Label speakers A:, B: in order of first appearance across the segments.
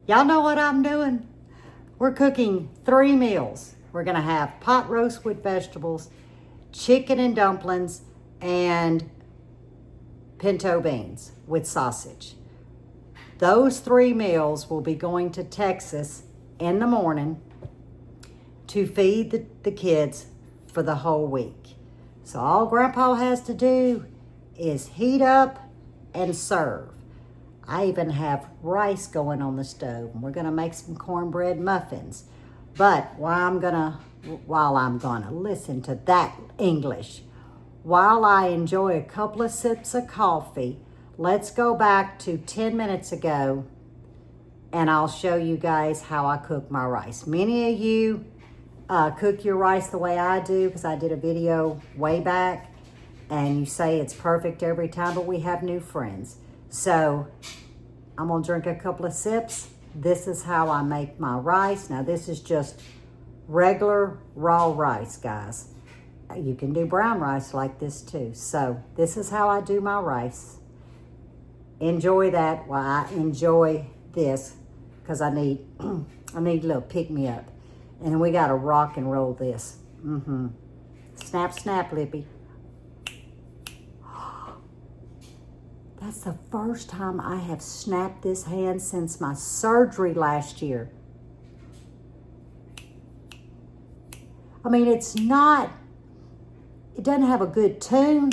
A: Y'all know what I'm doing? We're cooking 3 meals. We're gonna have pot roast with vegetables, chicken and dumplings, and pinto beans with sausage. Those 3 meals will be going to Texas in the morning to feed the kids for the whole week. So all Grandpa has to do is heat up and serve. I even have rice going on the stove, and we're gonna make some cornbread muffins. But while I'm gonna listen to that English, while I enjoy a couple of sips of coffee, let's go back to 10 minutes ago and I'll show you guys how I cook my rice. Many of you cook your rice the way I do because I did a video way back and you say it's perfect every time, but we have new friends. So I'm gonna drink a couple of sips. This is how I make my rice. Now this is just regular raw rice, guys. You can do brown rice like this too. So this is how I do my rice. Enjoy that while I enjoy this because I need a little pick me up. And then we gotta rock and roll this. Snap, snap, Lippy. That's the first time I have snapped this hand since my surgery last year. I mean, it doesn't have a good tune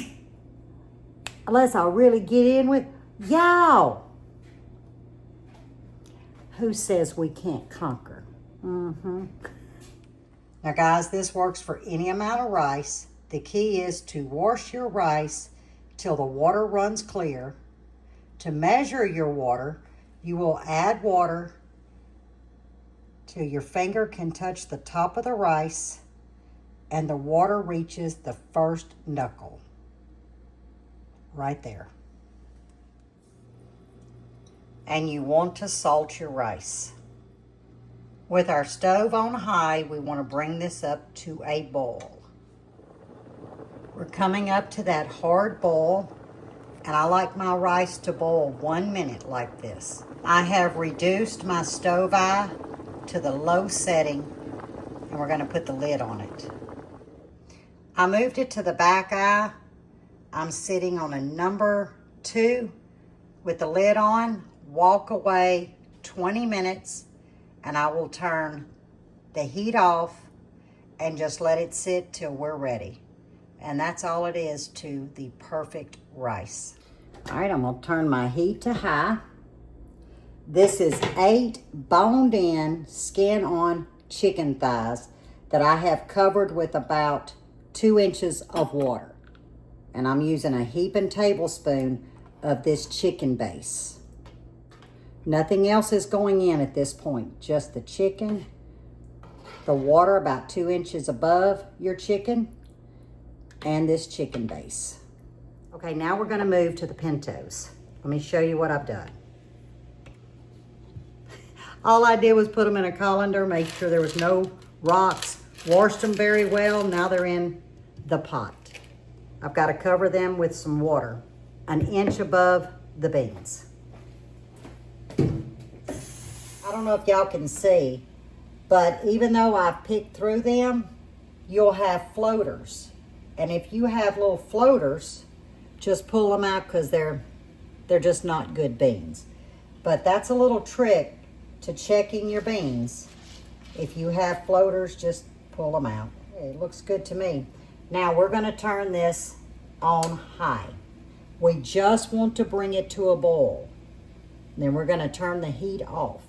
A: unless I really get in with y'all. Who says we can't conquer? Now guys, this works for any amount of rice. The key is to wash your rice till the water runs clear. To measure your water, you will add water till your finger can touch the top of the rice and the water reaches the first knuckle. Right there. And you want to salt your rice. With our stove on high, we want to bring this up to a boil. We're coming up to that hard boil, and I like my rice to boil 1 minute like this. I have reduced my stove eye to the low setting, and we're going to put the lid on it. I moved it to the back eye. I'm sitting on a number 2 with the lid on. Walk away 20 minutes, and I will turn the heat off and just let it sit till we're ready. And that's all it is to the perfect rice. All right, I'm gonna turn my heat to high. This is 8 boned in, skin on chicken thighs that I have covered with about 2 inches of water. And I'm using a heaping tablespoon of this chicken base. Nothing else is going in at this point, just the chicken, the water about 2 inches above your chicken, and this chicken base. Okay, now we're gonna move to the pintos. Let me show you what I've done. All I did was put them in a colander, make sure there was no rocks, washed them very well. Now they're in the pot. I've got to cover them with some water, 1 inch above the beans. I don't know if y'all can see, but even though I've picked through them, you'll have floaters. And if you have little floaters, just pull them out because they're just not good beans. But that's a little trick to checking your beans. If you have floaters, just pull them out. It looks good to me. Now we're going to turn this on high. We just want to bring it to a boil. Then we're going to turn the heat off.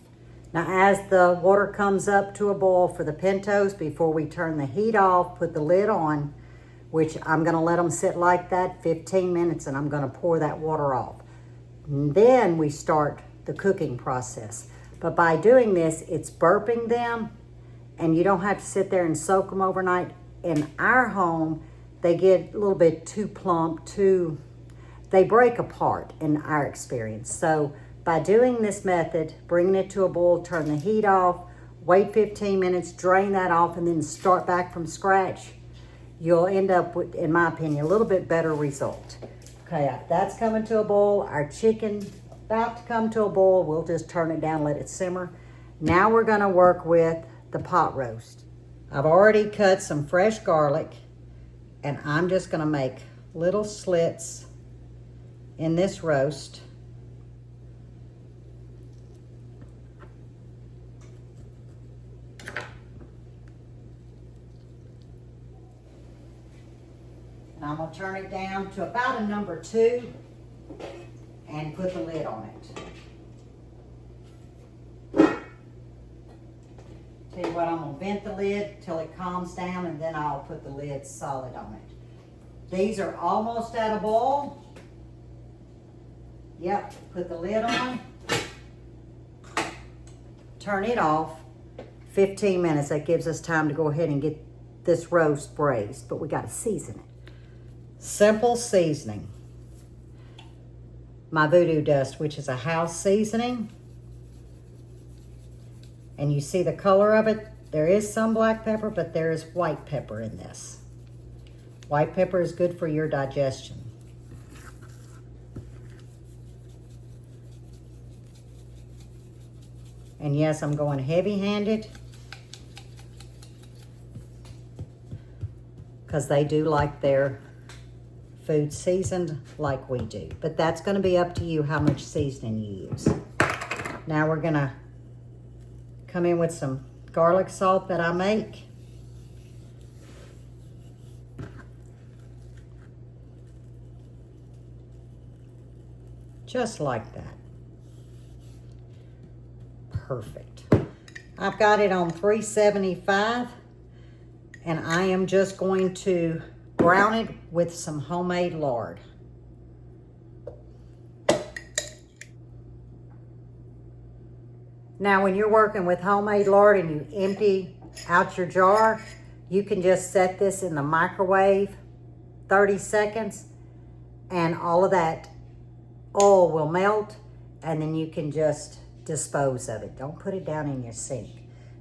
A: Now as the water comes up to a boil for the pintos, before we turn the heat off, put the lid on, which I'm going to let them sit like that 15 minutes, and I'm going to pour that water off. And then we start the cooking process. But by doing this, it's burping them, and you don't have to sit there and soak them overnight. In our home, they get a little bit too plump, they break apart in our experience. So by doing this method, bringing it to a boil, turn the heat off, wait 15 minutes, drain that off, and then start back from scratch, you'll end up with, in my opinion, a little bit better result. Okay, that's coming to a boil. Our chicken about to come to a boil. We'll just turn it down, let it simmer. Now we're gonna work with the pot roast. I've already cut some fresh garlic, and I'm just gonna make little slits in this roast. And I'm gonna turn it down to about a number 2 and put the lid on it. Tell you what, I'm gonna vent the lid till it calms down, and then I'll put the lid solid on it. These are almost at a boil. Yep, put the lid on. Turn it off. 15 minutes, that gives us time to go ahead and get this roast braised, but we gotta season it. Simple seasoning. My voodoo dust, which is a house seasoning. And you see the color of it. There is some black pepper, but there is white pepper in this. White pepper is good for your digestion. And yes, I'm going heavy-handed because they do like their food seasoned like we do. But that's going to be up to you how much seasoning you use. Now we're going to come in with some garlic salt that I make. Just like that. Perfect. I've got it on 375, and I am just going to brown it with some homemade lard. Now, when you're working with homemade lard and you empty out your jar, you can just set this in the microwave 30 seconds and all of that oil will melt, and then you can just dispose of it. Don't put it down in your sink.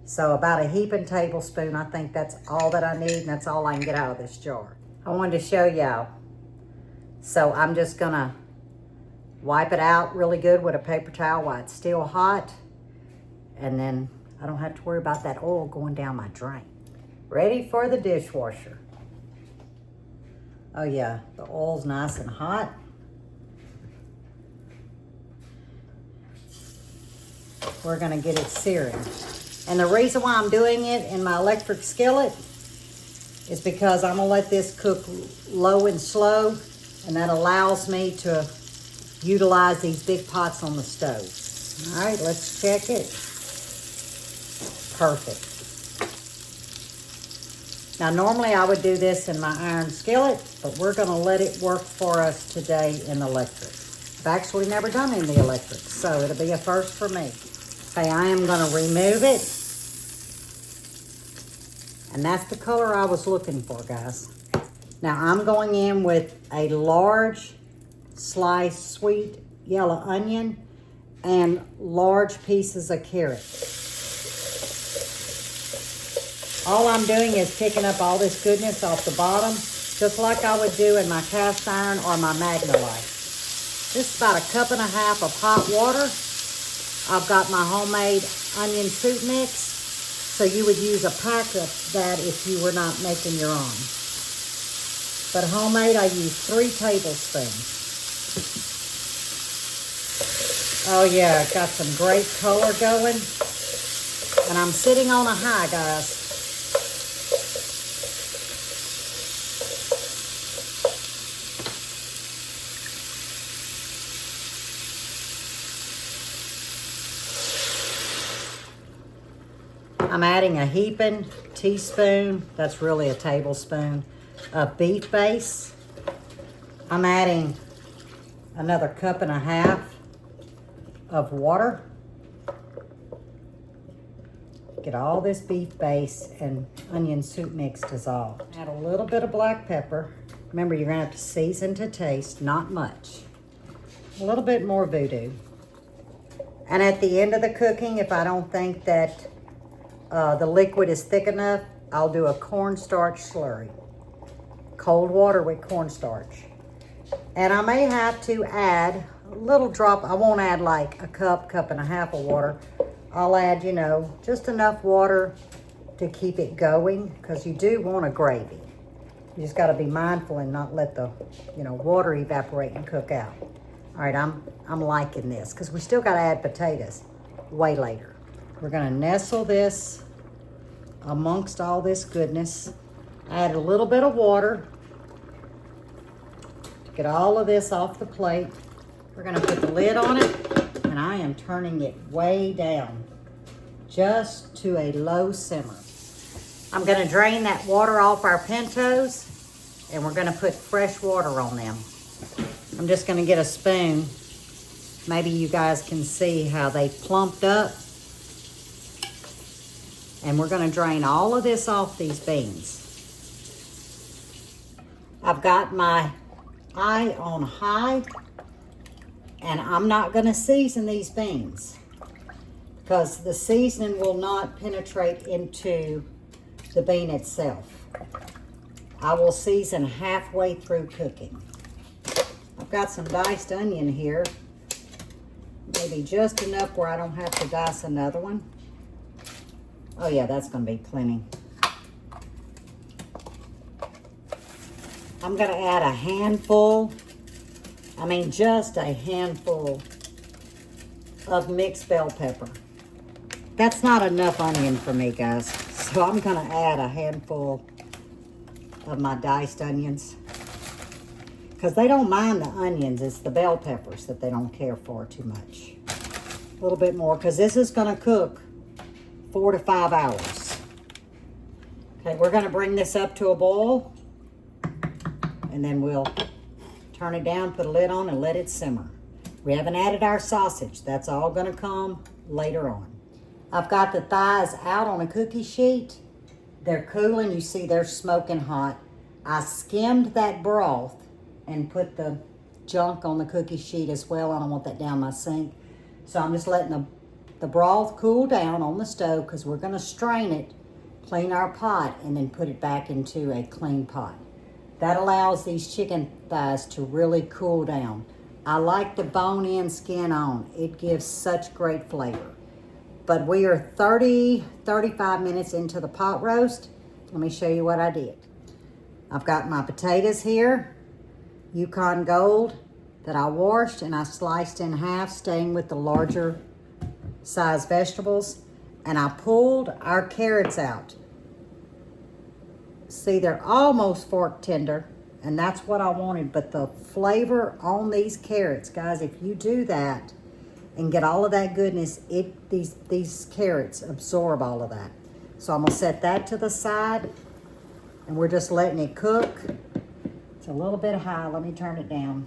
A: So about a heaping tablespoon, I think that's all that I need, and that's all I can get out of this jar. I wanted to show y'all. So I'm just gonna wipe it out really good with a paper towel while it's still hot. And then I don't have to worry about that oil going down my drain. Ready for the dishwasher. Oh yeah, the oil's nice and hot. We're gonna get it searing. And the reason why I'm doing it in my electric skillet is because I'm gonna let this cook low and slow, and that allows me to utilize these big pots on the stove. All right, let's check it. Perfect. Now, normally I would do this in my iron skillet, but we're gonna let it work for us today in the electric. I've actually never done it in the electric, so it'll be a first for me. Okay, I am gonna remove it. And that's the color I was looking for, guys. Now, I'm going in with a large sliced sweet yellow onion and large pieces of carrot. All I'm doing is picking up all this goodness off the bottom, just like I would do in my cast iron or my Magnolite. This is about 1.5 cups of hot water. I've got my homemade onion soup mix, so you would use a pack of that if you were not making your own. But homemade, I use 3 tablespoons. Oh yeah, got some great color going. And I'm sitting on a high, guys. I'm adding a heaping teaspoon, that's really a tablespoon, of beef base. I'm adding another 1.5 cups of water. Get all this beef base and onion soup mix dissolved. Add a little bit of black pepper. Remember, you're gonna have to season to taste, not much. A little bit more voodoo. And at the end of the cooking, if I don't think that the liquid is thick enough, I'll do a cornstarch slurry. Cold water with cornstarch. And I may have to add a little drop. I won't add like a cup, cup and a half of water. I'll add, you know, just enough water to keep it going, because you do want a gravy. You just got to be mindful and not let the, you know, water evaporate and cook out. All right, I'm liking this, because we still got to add potatoes way later. We're going to nestle this amongst all this goodness. Add a little bit of water to get all of this off the plate. We're going to put the lid on it, and I am turning it way down, just to a low simmer. I'm going to drain that water off our pintos, and we're going to put fresh water on them. I'm just going to get a spoon. Maybe you guys can see how they plumped up. And we're going to drain all of this off these beans. I've got my eye on high, and I'm not going to season these beans, because the seasoning will not penetrate into the bean itself. I will season halfway through cooking. I've got some diced onion here, maybe just enough where I don't have to dice another one. Oh yeah, that's gonna be plenty. I'm gonna add a handful, just a handful of mixed bell pepper. That's not enough onion for me, guys. So I'm gonna add a handful of my diced onions, because they don't mind the onions. It's the bell peppers that they don't care for too much. A little bit more, because this is gonna cook 4 to 5 hours. Okay, we're gonna bring this up to a boil, and then we'll turn it down, put a lid on, and let it simmer. We haven't added our sausage. That's all gonna come later on. I've got the thighs out on a cookie sheet. They're cooling. You see they're smoking hot. I skimmed that broth and put the junk on the cookie sheet as well. I don't want that down my sink. So I'm just letting the broth cool down on the stove, because we're going to strain it, clean our pot, and then put it back into a clean pot. That allows these chicken thighs to really cool down. I like the bone-in skin on. It gives such great flavor. But we are 35 minutes into the pot roast. Let me show you what I did. I've got my potatoes here, Yukon Gold, that I washed and I sliced in half, staying with the larger size vegetables. And I pulled our carrots out. See, they're almost fork tender, and that's what I wanted. But the flavor on these carrots, guys, if you do that and get all of that goodness, these carrots absorb all of that. So I'm gonna set that to the side, and we're just letting it cook. It's a little bit high. Let me turn it down.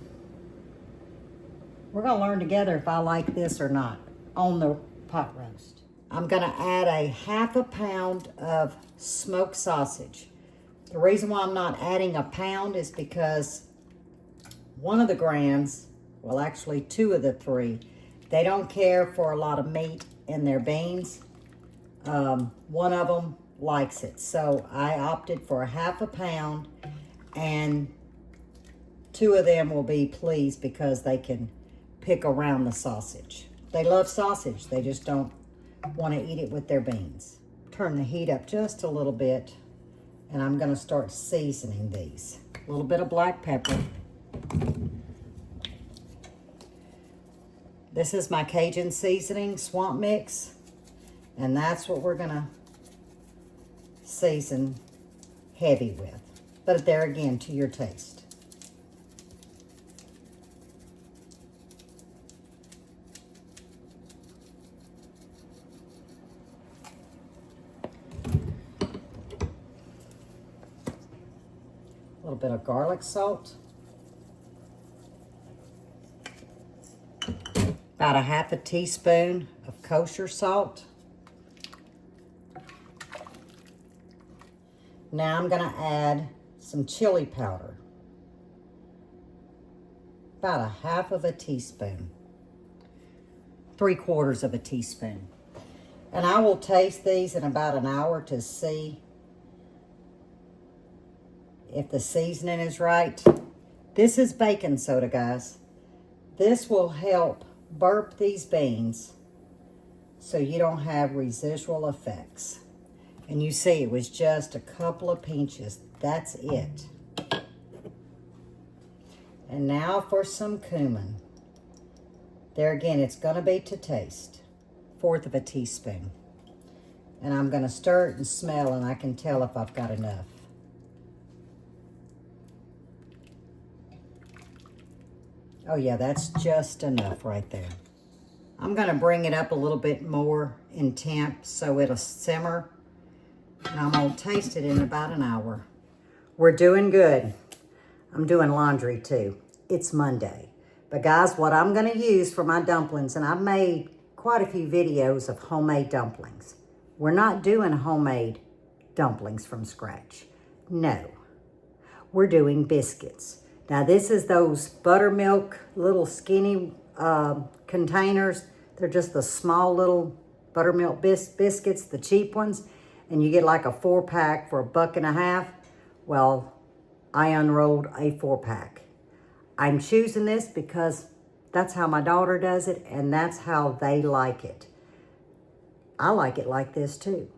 A: We're gonna learn together if I like this or not on the pot roast. I'm gonna add a 1/2 pound of smoked sausage. The reason why I'm not adding a pound is because one of the grands, well actually 2 of the 3, they don't care for a lot of meat in their beans. One of them likes it. So I opted for a 1/2 pound, and 2 of them will be pleased because they can pick around the sausage. They love sausage. They just don't want to eat it with their beans. Turn the heat up just a little bit, and I'm going to start seasoning these. A little bit of black pepper. This is my Cajun seasoning swamp mix, and that's what we're gonna season heavy with. But there again, to your taste. A little bit of garlic salt. About a 1/2 teaspoon of kosher salt. Now I'm gonna add some chili powder. About a 1/2 teaspoon. 3/4 of a teaspoon. And I will taste these in about an hour to see if the seasoning is right. This is baking soda, guys. This will help burp these beans so you don't have residual effects. And you see it was just a couple of pinches. That's it. And now for some cumin. There again, it's gonna be to taste. 1/4 of a teaspoon. And I'm gonna stir it and smell, and I can tell if I've got enough. Oh yeah, that's just enough right there. I'm gonna bring it up a little bit more in temp so it'll simmer. And I'm gonna taste it in about an hour. We're doing good. I'm doing laundry too. It's Monday. But guys, what I'm gonna use for my dumplings, and I've made quite a few videos of homemade dumplings. We're not doing homemade dumplings from scratch. No, we're doing biscuits. Now this is those buttermilk little skinny containers. They're just the small little buttermilk biscuits, the cheap ones. And you get like a 4-pack for $1.50. Well, I unrolled a 4-pack. I'm choosing this because that's how my daughter does it, and that's how they like it. I like it like this too.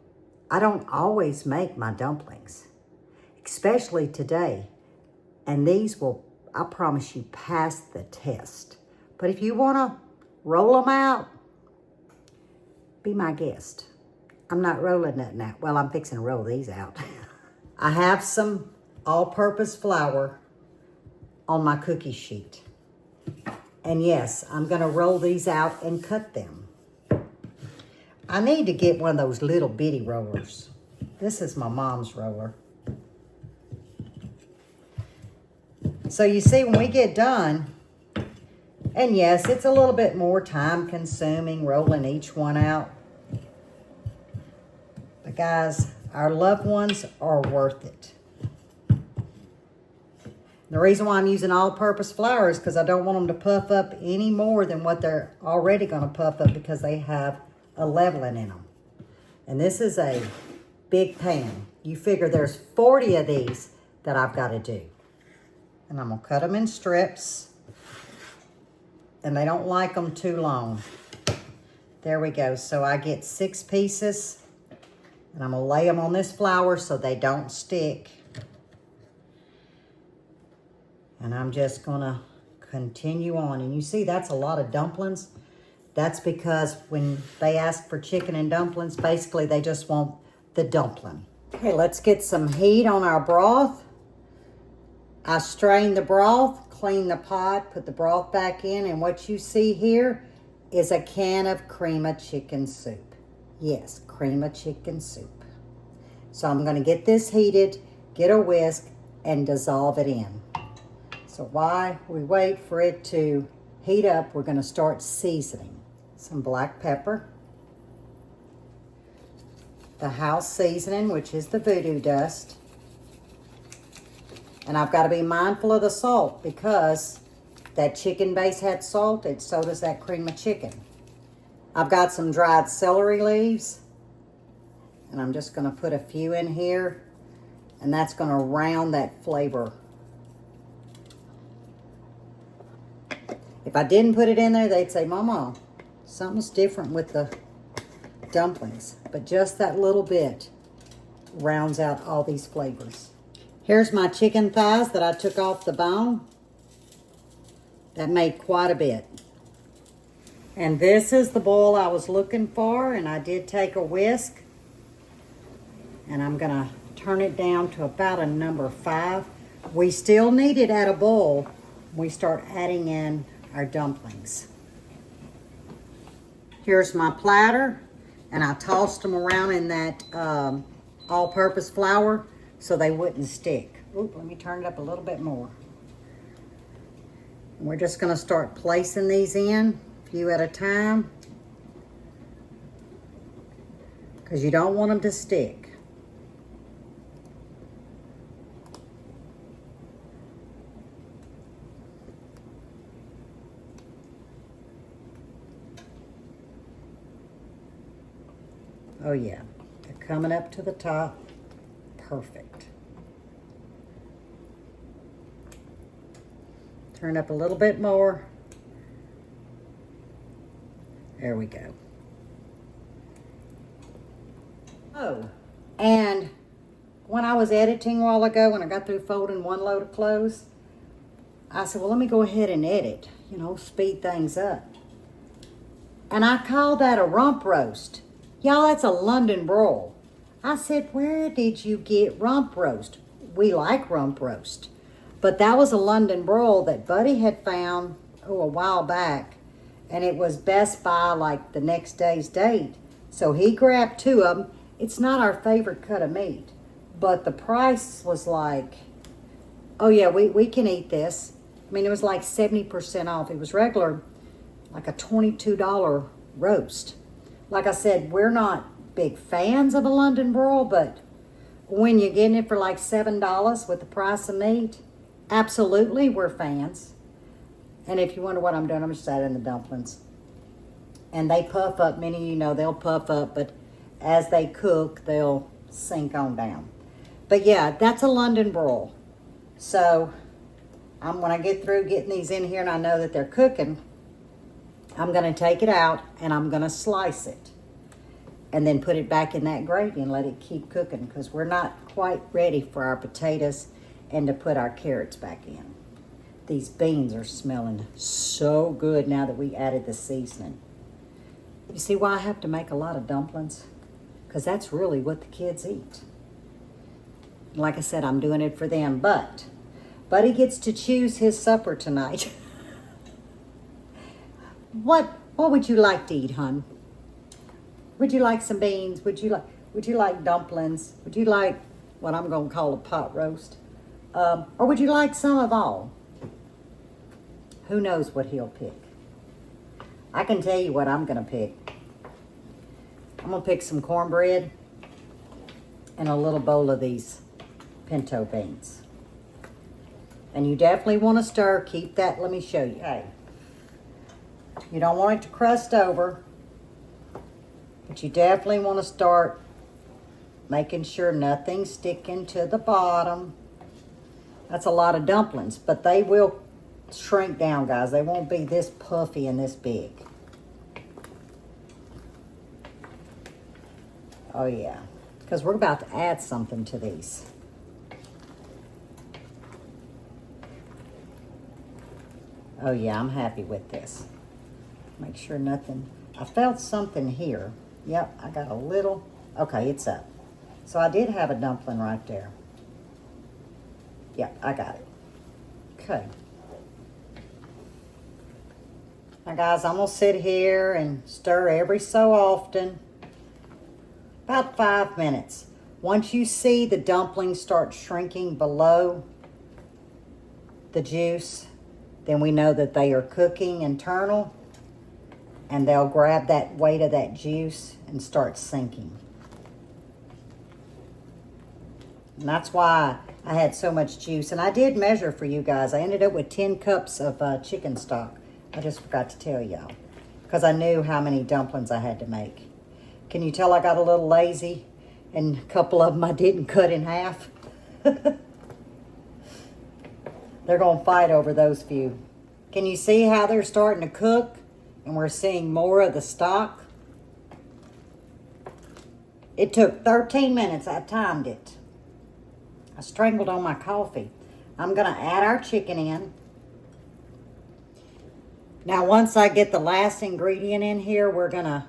A: I don't always make my dumplings, especially today. And these will, I promise you, pass the test. But if you want to roll them out, be my guest. I'm not rolling nothing out. Well, I'm fixing to roll these out. I have some all-purpose flour on my cookie sheet. And yes, I'm gonna roll these out and cut them. I need to get one of those little bitty rollers. This is my mom's roller. So you see, when we get done, and yes, it's a little bit more time consuming rolling each one out. But guys, our loved ones are worth it. The reason why I'm using all-purpose flour is because I don't want them to puff up any more than what they're already going to puff up because they have a leavening in them. And this is a big pan. You figure there's 40 of these that I've got to do. And I'm going to cut them in strips. And they don't like them too long. There we go. So I get 6 pieces. And I'm going to lay them on this flour so they don't stick. And I'm just gonna continue on. And you see, that's a lot of dumplings. That's because when they ask for chicken and dumplings, basically they just want the dumpling. Okay, let's get some heat on our broth. I strained the broth, cleaned the pot, put the broth back in, and what you see here is a can of cream of chicken soup. Yes, cream of chicken soup. So I'm gonna get this heated, get a whisk, and dissolve it in. So while we wait for it to heat up, we're gonna start seasoning. Some black pepper, the house seasoning, which is the voodoo dust. And I've got to be mindful of the salt because that chicken base had salt, and so does that cream of chicken. I've got some dried celery leaves, and I'm just gonna put a few in here, and that's gonna round that flavor. If I didn't put it in there, they'd say, Mama, something's different with the dumplings. But just that little bit rounds out all these flavors. Here's my chicken thighs that I took off the bone. That made quite a bit. And this is the boil I was looking for, and I did take a whisk. And I'm gonna turn it down to about a number 5. We still need it at a boil when we start adding in our dumplings. Here's my platter, and I tossed them around in that all-purpose flour so they wouldn't stick. Oop, let me turn it up a little bit more. And we're just gonna start placing these in, a few at a time, because you don't want them to stick. Oh yeah, they're coming up to the top. Perfect. Turn up a little bit more. There we go. Oh, and when I was editing a while ago, when I got through folding one load of clothes, I said, well, let me go ahead and edit, you know, speed things up. And I called that a rump roast. Y'all, that's a London broil. I said, where did you get rump roast? We like rump roast. But that was a London broil that Buddy had found, a while back. And it was Best Buy like the next day's date. So he grabbed 2 of them. It's not our favorite cut of meat. But the price was like, oh yeah, we can eat this. I mean, it was like 70% off. It was regular, like a $22 roast. Like I said, we're not big fans of a London broil, but when you're getting it for like $7 with the price of meat, absolutely, we're fans. And if you wonder what I'm doing, I'm just adding the dumplings. And they puff up. Many of you know they'll puff up, but as they cook, they'll sink on down. But yeah, that's a London broil. So when I get through getting these in here and I know that they're cooking, I'm going to take it out and I'm going to slice it. And then put it back in that gravy and let it keep cooking, because we're not quite ready for our potatoes and to put our carrots back in. These beans are smelling so good now that we added the seasoning. You see why I have to make a lot of dumplings? Because that's really what the kids eat. Like I said, I'm doing it for them, but Buddy gets to choose his supper tonight. What would you like to eat, hon? Would you like some beans? Would you like dumplings? Would you like what I'm going to call a pot roast? Or would you like some of all? Who knows what he'll pick? I can tell you what I'm going to pick. I'm going to pick some cornbread and a little bowl of these pinto beans. And you definitely want to stir. Keep that. Let me show you. Hey, you don't want it to crust over. But you definitely want to start making sure nothing's sticking to the bottom. That's a lot of dumplings, but they will shrink down, guys. They won't be this puffy and this big. Oh, yeah, because we're about to add something to these. Oh, yeah, I'm happy with this. Make sure nothing... I felt something here. Yep, I got a little... Okay, it's up. So I did have a dumpling right there. Yep, I got it. Okay. Now, guys, I'm going to sit here and stir every so often. About 5 minutes. Once you see the dumplings start shrinking below the juice, then we know that they are cooking internal. And they'll grab that weight of that juice and start sinking. And that's why I had so much juice. And I did measure for you guys. I ended up with 10 cups of chicken stock. I just forgot to tell y'all, because I knew how many dumplings I had to make. Can you tell I got a little lazy? And a couple of them I didn't cut in half. They're going to fight over those few. Can you see how they're starting to cook? And we're seeing more of the stock. It took 13 minutes. I timed it. I strangled on my coffee. I'm going to add our chicken in. Now, once I get the last ingredient in here, we're going to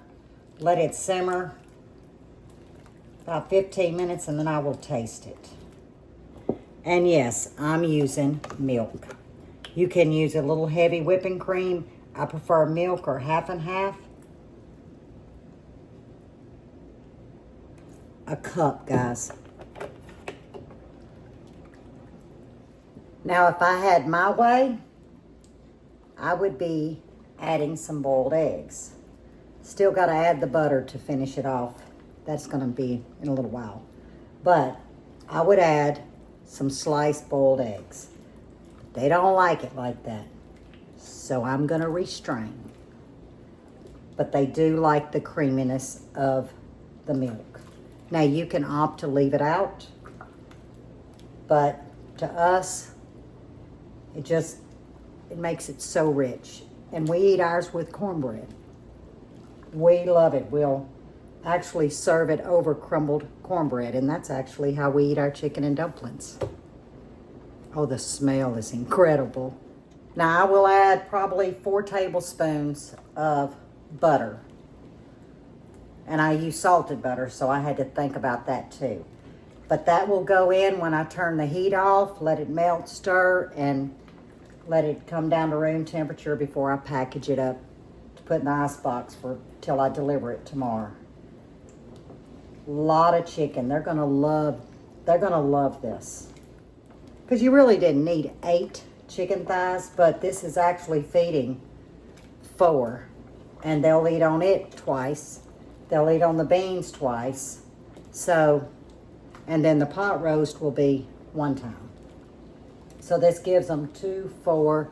A: let it simmer about 15 minutes, and then I will taste it. And yes, I'm using milk. You can use a little heavy whipping cream. I prefer milk or half and half. A cup, guys. Now, if I had my way, I would be adding some boiled eggs. Still got to add the butter to finish it off. That's going to be in a little while. But I would add some sliced boiled eggs. They don't like it like that. So I'm going to restrain. But they do like the creaminess of the milk. Now you can opt to leave it out. But to us, it makes it so rich. And we eat ours with cornbread. We love it. We'll actually serve it over crumbled cornbread, and that's actually how we eat our chicken and dumplings. Oh, the smell is incredible. Now I will add probably 4 tablespoons of butter. And I use salted butter, so I had to think about that too. But that will go in when I turn the heat off, let it melt, stir, and let it come down to room temperature before I package it up to put in the ice box for till I deliver it tomorrow. A lot of chicken. They're gonna love this. Because you really didn't need 8 chicken thighs, but this is actually feeding 4. And they'll eat on it twice. They'll eat on the beans twice. So, and then the pot roast will be 1 time. So this gives them 2, 4,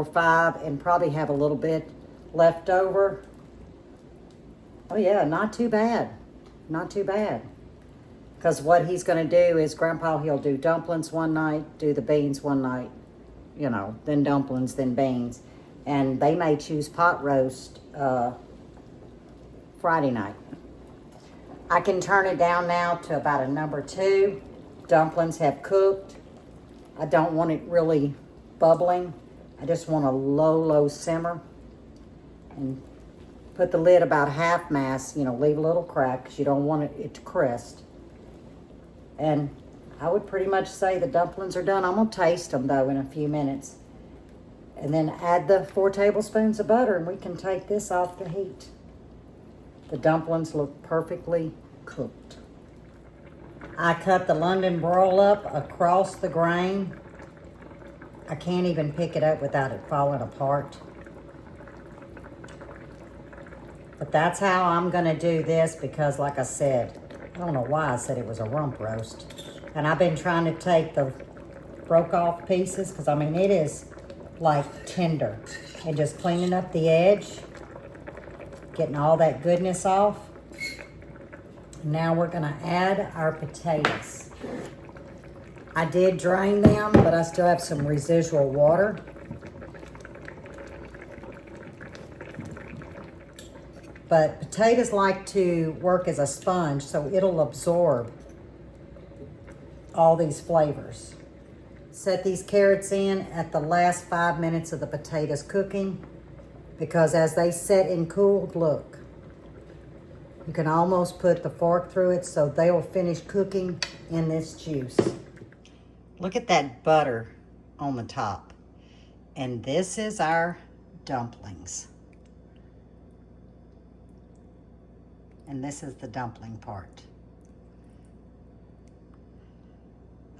A: 5, and probably have a little bit left over. Oh yeah, not too bad. Not too bad. Because what he's going to do is Grandpa, he'll do dumplings one night, do the beans one night, you know, then dumplings, then beans. And they may choose pot roast Friday night. I can turn it down now to about a number 2. Dumplings have cooked. I don't want it really bubbling. I just want a low simmer. And put the lid about half mast, you know, leave a little crack because you don't want it to crest. And I would pretty much say the dumplings are done. I'm gonna taste them though in a few minutes. And then add the 4 tablespoons of butter and we can take this off the heat. The dumplings look perfectly cooked. I cut the London broil up across the grain. I can't even pick it up without it falling apart. But that's how I'm gonna do this because like I said, I don't know why I said it was a rump roast. And I've been trying to take the broke off pieces because I mean it is like tender. And just cleaning up the edge, getting all that goodness off. Now we're gonna add our potatoes. I did drain them, but I still have some residual water. But potatoes like to work as a sponge, so it'll absorb all these flavors. Set these carrots in at the last 5 minutes of the potatoes cooking because as they set and cool, look, you can almost put the fork through it so they will finish cooking in this juice. Look at that butter on the top. And this is our dumplings. And this is the dumpling part.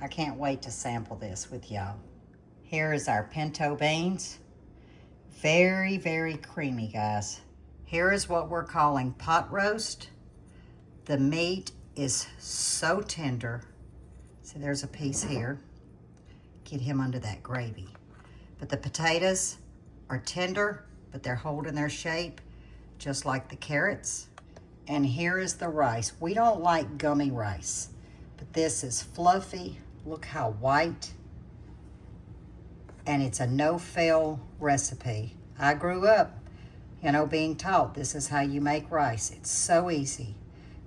A: I can't wait to sample this with y'all. Here is our pinto beans. Very, very creamy, guys. Here is what we're calling pot roast. The meat is so tender. See, there's a piece here. Get him under that gravy. But the potatoes are tender, but they're holding their shape, just like the carrots. And here is the rice. We don't like gummy rice, but this is fluffy. Look how white. And it's a no-fail recipe. I grew up, you know, being taught this is how you make rice. It's so easy.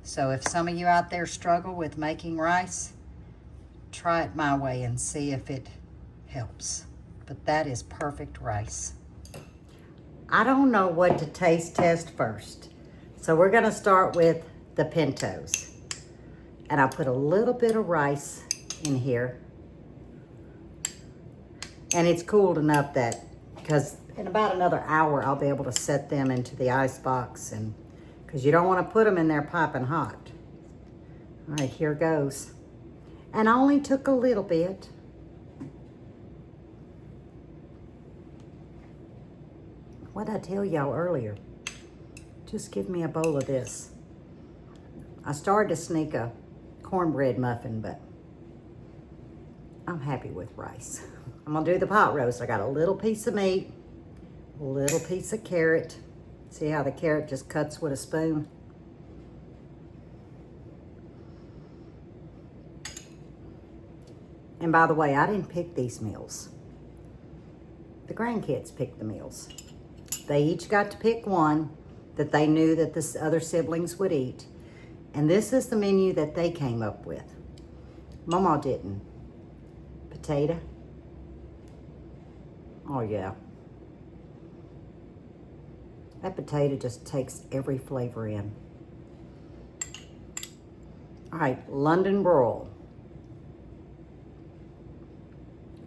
A: So if some of you out there struggle with making rice, try it my way and see if it helps. But that is perfect rice. I don't know what to taste test first. So we're gonna start with the pintos. And I'll put a little bit of rice in here. And it's cooled enough that, because in about another hour, I'll be able to set them into the ice box, and because you don't want to put them in there piping hot. All right, here goes. And I only took a little bit. What did I tell y'all earlier? Just give me a bowl of this. I started to sneak a cornbread muffin, but I'm happy with rice. I'm gonna do the pot roast. I got a little piece of meat, a little piece of carrot. See how the carrot just cuts with a spoon? And by the way, I didn't pick these meals. The grandkids picked the meals. They each got to pick one that they knew that the other siblings would eat. And this is the menu that they came up with. Mama didn't. Potato. Oh yeah. That potato just takes every flavor in. All right, London broil.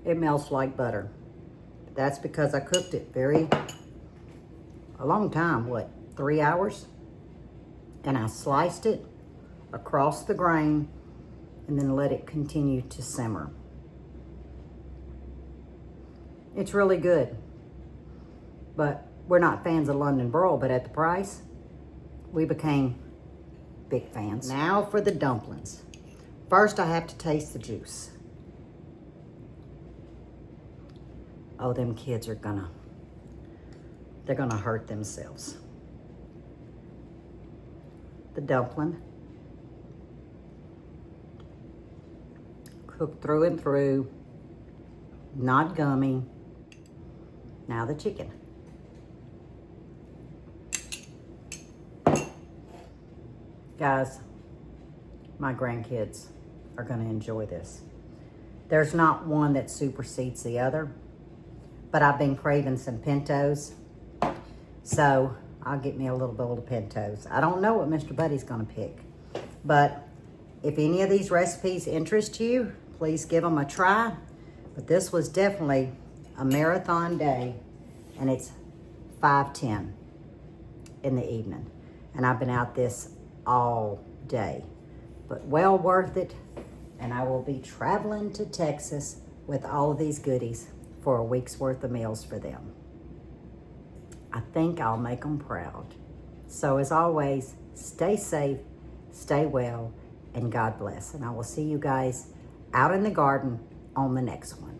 A: It melts like butter. That's because I cooked it a long time, what, 3 hours? And I sliced it across the grain and then let it continue to simmer. It's really good, but we're not fans of London broil, but at the price, we became big fans. Now for the dumplings. First, I have to taste the juice. Oh, them kids they're gonna hurt themselves. The dumpling. Cooked through and through, not gummy. Now the chicken. Guys, my grandkids are gonna enjoy this. There's not one that supersedes the other, but I've been craving some pintos, so I'll get me a little bowl of pintos. I don't know what Mr. Buddy's gonna pick, but if any of these recipes interest you, please give them a try. But this was definitely a marathon day, and it's 5:10 in the evening, and I've been out this all day, but well worth it. And I will be traveling to Texas with all of these goodies for a week's worth of meals for them. I think I'll make them proud. So as always, stay safe, stay well, and God bless. And I will see you guys out in the garden on the next one.